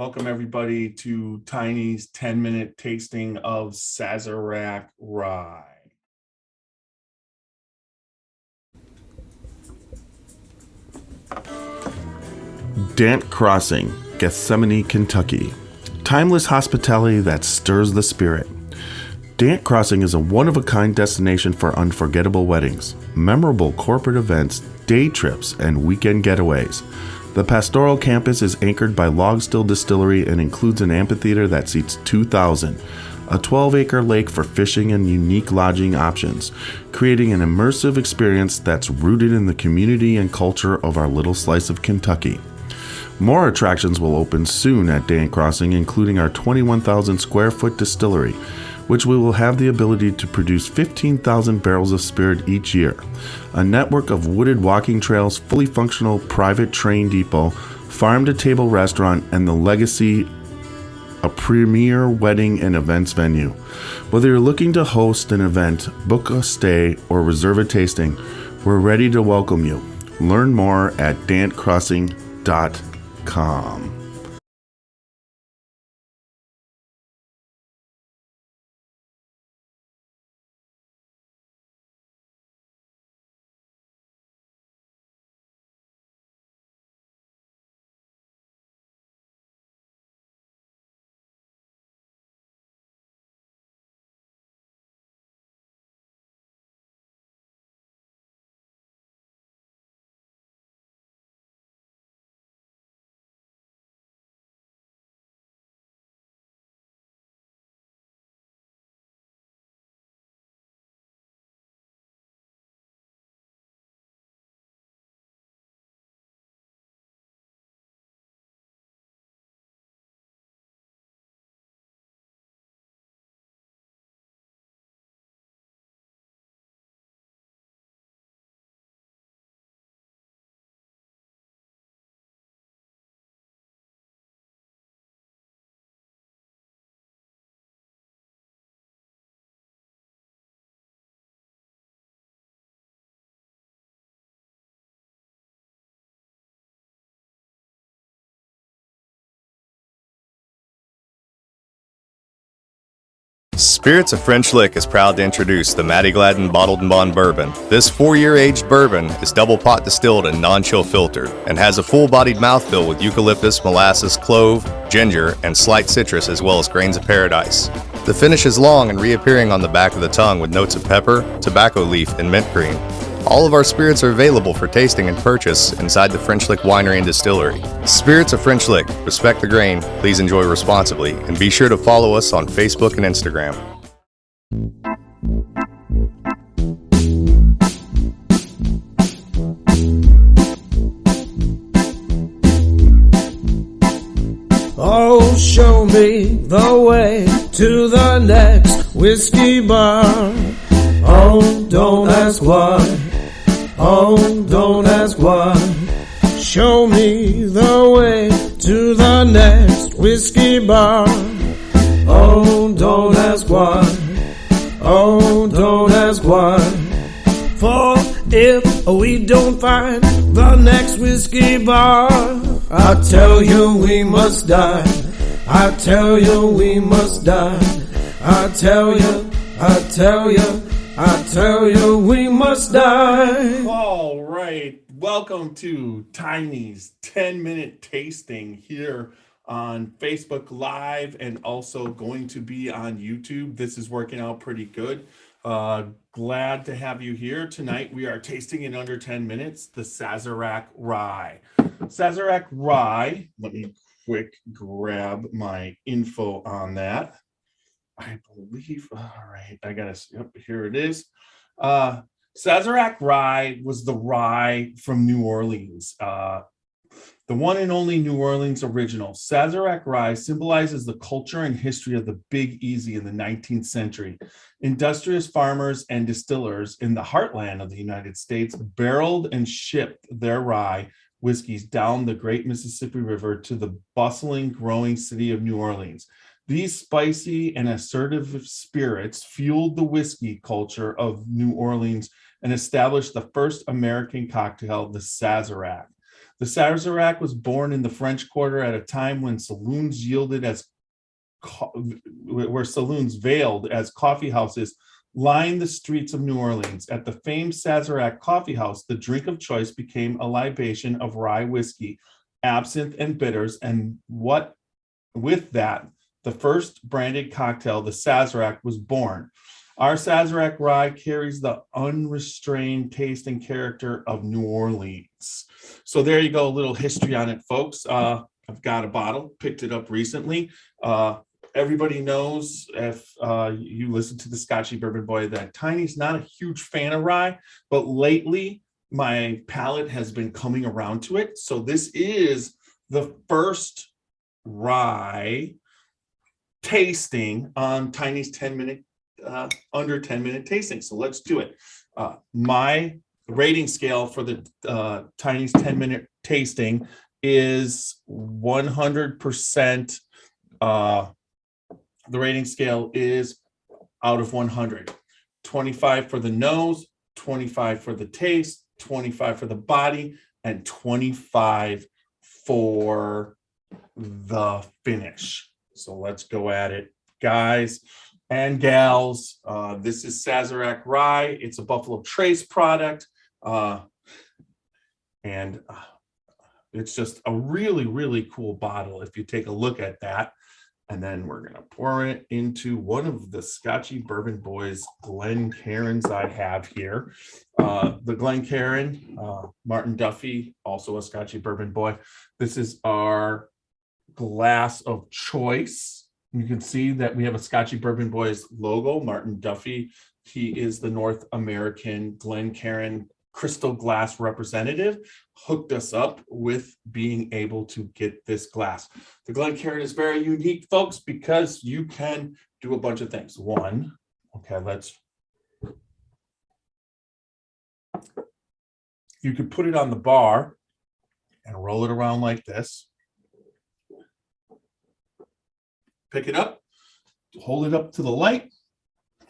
Welcome everybody to Tiny's 10-minute tasting of Sazerac Rye. Dant Crossing, Gethsemane, Kentucky. Timeless hospitality that stirs the spirit. Dant Crossing is a one-of-a-kind destination for unforgettable weddings, memorable corporate events, day trips, and weekend getaways. The pastoral campus is anchored by Log Still Distillery and includes an amphitheater that seats 2,000, a 12-acre lake for fishing and unique lodging options, creating an immersive experience that's rooted in the community and culture of our little slice of Kentucky. More attractions will open soon at Dant Crossing, including our 21,000 square foot distillery, which we will have the ability to produce 15,000 barrels of spirit each year, a network of wooded walking trails, fully functional private train depot, farm-to-table restaurant, and the Legacy, a premier wedding and events venue. Whether you're looking to host an event, book a stay, or reserve a tasting, we're ready to welcome you. Learn more at dantcrossing.com. Spirits of French Lick is proud to introduce the Matty Gladden Bottled and Bond Bourbon. This 4-year aged bourbon is double pot distilled and non-chill filtered, and has a full-bodied mouthfeel with eucalyptus, molasses, clove, ginger, and slight citrus, as well as grains of paradise. The finish is long and reappearing on the back of the tongue with notes of pepper, tobacco leaf, and mint cream. All of our spirits are available for tasting and purchase inside the French Lick Winery and Distillery. Spirits of French Lick. Respect the grain, please enjoy responsibly, and be sure to follow us on Facebook and Instagram. Oh, show me the way to the next whiskey bar. Oh, don't ask why. Oh, don't ask why. Show me the way to the next whiskey bar. Oh, don't ask why. Oh, don't ask why. For if we don't find the next whiskey bar, I tell you we must die. I tell you we must die. I tell you, I tell you, I tell you we must die. All right, welcome to Tiny's 10-minute tasting here on Facebook Live and also going to be on YouTube. This is working out pretty good. Glad to have you here tonight. We are tasting in under 10 minutes the Sazerac Rye. Sazerac Rye, let me quick grab my info on that. I believe, all right, I got to, yep, here it is. Sazerac Rye was the rye from New Orleans. The one and only New Orleans original. Sazerac Rye symbolizes the culture and history of the Big Easy in the 19th century. Industrious farmers and distillers in the heartland of the United States barreled and shipped their rye whiskeys down the Great Mississippi River to the bustling, growing city of New Orleans. These spicy and assertive spirits fueled the whiskey culture of New Orleans and established the first American cocktail, the Sazerac. The Sazerac was born in the French Quarter at a time when saloons yielded as where saloons veiled as coffee houses lined the streets of New Orleans. At the famed Sazerac Coffee House, the drink of choice became a libation of rye whiskey, absinthe, and bitters, and what with that, the first branded cocktail, the Sazerac, was born. Our Sazerac Rye carries the unrestrained taste and character of New Orleans. So there you go, a little history on it, folks. I've got a bottle, picked it up recently. Everybody knows, if you listen to the Scotchy Bourbon Boy, that Tiny's not a huge fan of rye, but lately my palate has been coming around to it. So this is the first rye tasting on Tiny's 10-minute under 10-minute tasting. So let's do it. My rating scale for the Tiny's 10-minute tasting is 100%. The rating scale is out of 100. 25 for the nose, 25 for the taste, 25 for the body, and 25 for the finish. So let's go at it, guys and gals. This is Sazerac Rye. It's a Buffalo Trace product. And it's just a really, really cool bottle if you take a look at that. And then we're going to pour it into one of the Scotchy Bourbon Boys Glencairns I have here. The Glencairn, Martin Duffy, also a Scotchy Bourbon Boy. This is our glass of choice. You can see that we have a Scotchy Bourbon Boys logo. Martin Duffy, he is the North American Glencairn crystal glass representative, hooked us up with being able to get this glass. The Glencairn is very unique, folks, because you can do a bunch of things. One, you could put it on the bar and roll it around like this. Pick it up, hold it up to the light,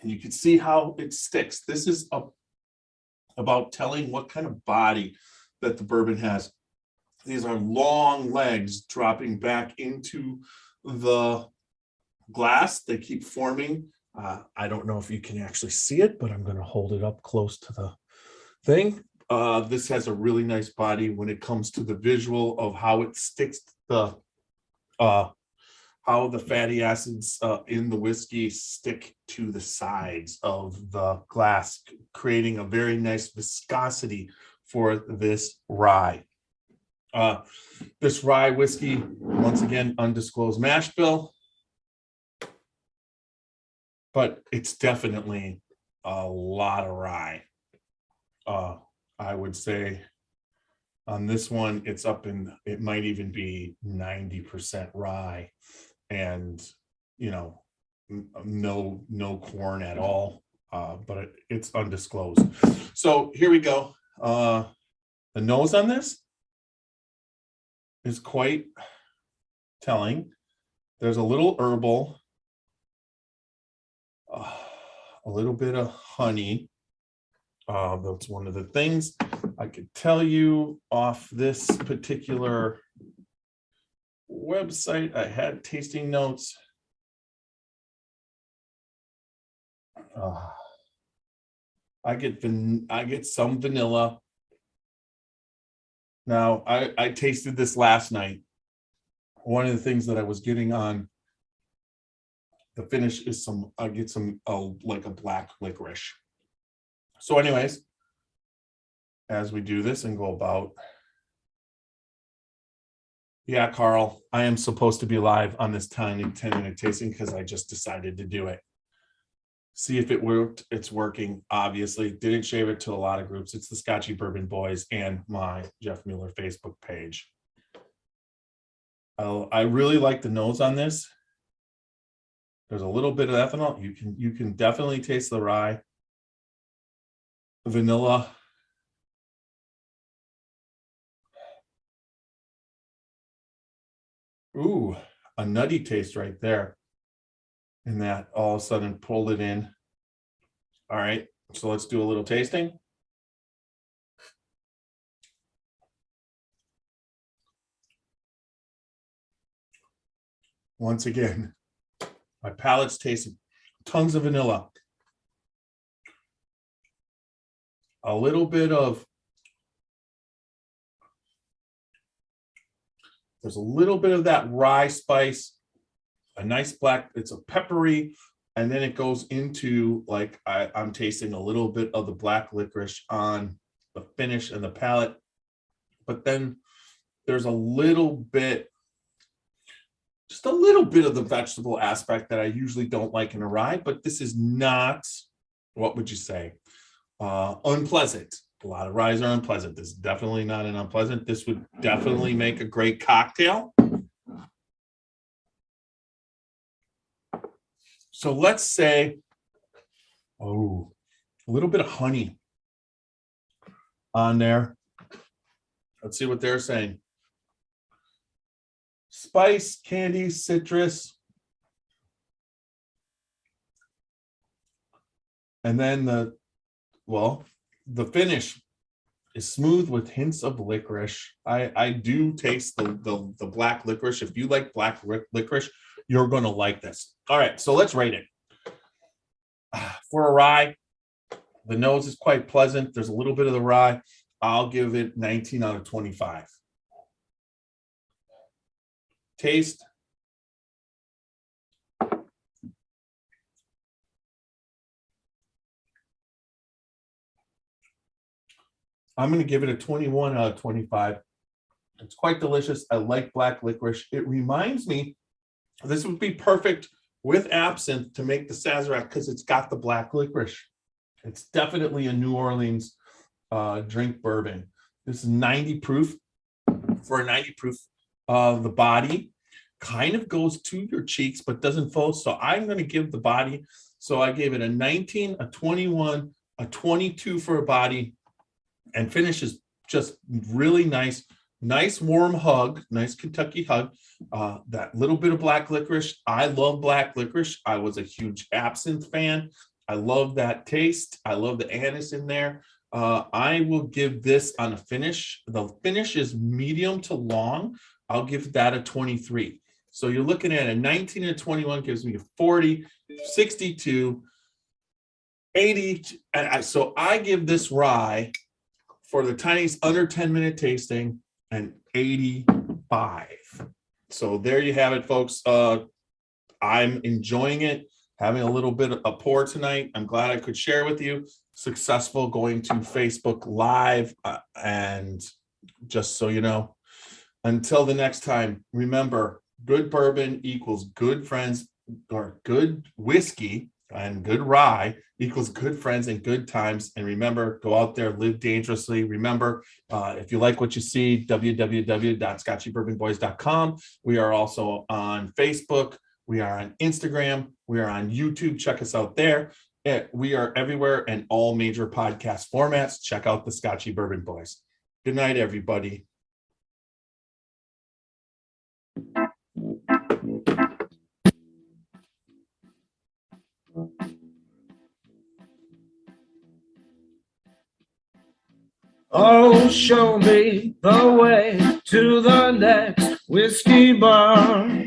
and you can see how it sticks. This is about telling what kind of body that the bourbon has. These are long legs dropping back into the glass. They keep forming. I don't know if you can actually see it, but I'm going to hold it up close to the thing. This has a really nice body when it comes to the visual of how it sticks to the how the fatty acids in the whiskey stick to the sides of the glass, creating a very nice viscosity for this rye. This rye whiskey, once again, undisclosed mash bill, but it's definitely a lot of rye. I would say on this one, it's up in, it might even be 90% rye. And no corn at all, but it's undisclosed. So here we go. The nose on this is quite telling. There's a little herbal, a little bit of honey. That's one of the things I could tell you off this particular website. I had tasting notes. I get some vanilla. Now I tasted this last night. One of the things that I was getting on the finish is I get some like a black licorice. So anyways, as we do this and go about, yeah, Carl, I am supposed to be live on this tiny 10-minute tasting because I just decided to do it. See if it worked. It's working, obviously. Didn't share it to a lot of groups. It's the Scotchy Bourbon Boys and my Jeff Mueller Facebook page. I really like the nose on this. There's a little bit of ethanol. You can definitely taste the rye. Vanilla. Ooh, a nutty taste right there. And that all of a sudden pulled it in. All right, so let's do a little tasting. Once again, my palate's tasting tons of vanilla. A little bit of, there's a little bit of that rye spice, a nice black, it's a peppery, and then it goes into like, I'm tasting a little bit of the black licorice on the finish and the palate. But then there's a little bit, just a little bit of the vegetable aspect that I usually don't like in a rye, but this is not, what would you say? Unpleasant. A lot of ryes are unpleasant. This is definitely not an unpleasant. This would definitely make a great cocktail. So let's say, oh, a little bit of honey on there. Let's see what they're saying. Spice, candy, citrus. And then the finish is smooth with hints of licorice. I do taste the black licorice. If you like black licorice, you're going to like this. All right, so let's rate it. For a rye, the nose is quite pleasant. There's a little bit of the rye. I'll give it 19 out of 25. Taste. I'm going to give it a 21 out of 25. It's quite delicious. I like black licorice. It reminds me, this would be perfect with absinthe to make the Sazerac because it's got the black licorice. It's definitely a New Orleans drink bourbon. This is 90 proof. For a 90 proof, the body kind of goes to your cheeks but doesn't fold. So I'm going to give the body. So I gave it a 19, a 21, a 22 for a body, and finish is just really nice. Nice warm hug, nice Kentucky hug. That little bit of black licorice. I love black licorice. I was a huge absinthe fan. I love that taste. I love the anise in there. I will give this on a finish. The finish is medium to long. I'll give that a 23. So you're looking at a 19 and a 21 gives me a 40, 62, 80. So I give this rye for the tiniest under 10-minute tasting an 85. So there you have it, folks. I'm enjoying it, having a little bit of a pour tonight. I'm glad I could share with you. Successful going to Facebook Live. And just so you know, until the next time, remember, good bourbon equals good friends, or good whiskey and good rye equals good friends and good times. And remember, go out there, live dangerously. Remember, if you like what you see, www.scotchybourbonboys.com. We are also on Facebook. We are on Instagram. We are on YouTube. Check us out there. We are everywhere in all major podcast formats. Check out the Scotchy Bourbon Boys. Good night, everybody. Oh, show me the way to the next whiskey bar.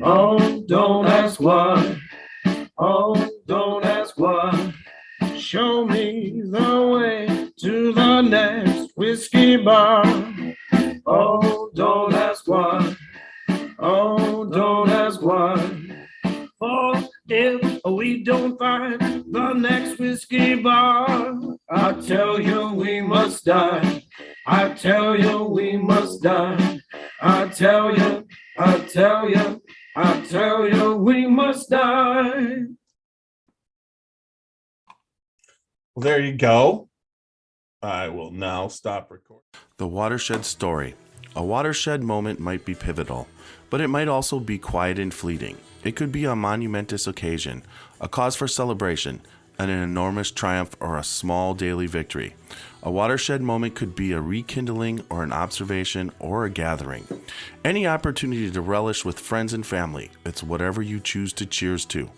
Oh, don't ask why. Oh, don't ask why. Show me the way to the next whiskey bar. Oh, don't ask why. Oh, don't ask why. For if we don't find the next whiskey bar, I tell you we must die. I tell you we must die. I tell you, I tell you, I tell you we must die. Well, there you go. I will now stop recording. The watershed story. A watershed moment might be pivotal, but it might also be quiet and fleeting. It could be a monumentous occasion, a cause for celebration, an enormous triumph, or a small daily victory. A watershed moment could be a rekindling or an observation or a gathering. Any opportunity to relish with friends and family. It's whatever you choose to cheers to,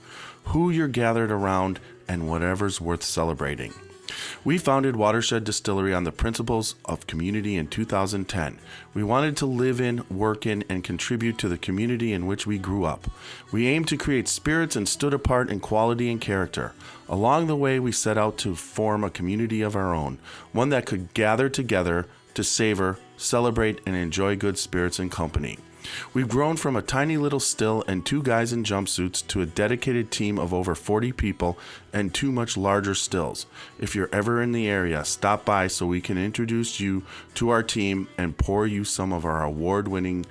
who you're gathered around, and whatever's worth celebrating. We founded Watershed Distillery on the principles of community in 2010. We wanted to live in, work in, and contribute to the community in which we grew up. We aimed to create spirits and stood apart in quality and character. Along the way, we set out to form a community of our own, one that could gather together to savor, celebrate, and enjoy good spirits and company. We've grown from a tiny little still and 2 guys in jumpsuits to a dedicated team of over 40 people and 2 much larger stills. If you're ever in the area, stop by so we can introduce you to our team and pour you some of our award-winning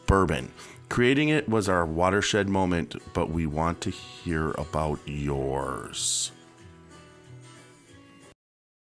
bourbon. Creating it was our watershed moment, but we want to hear about yours.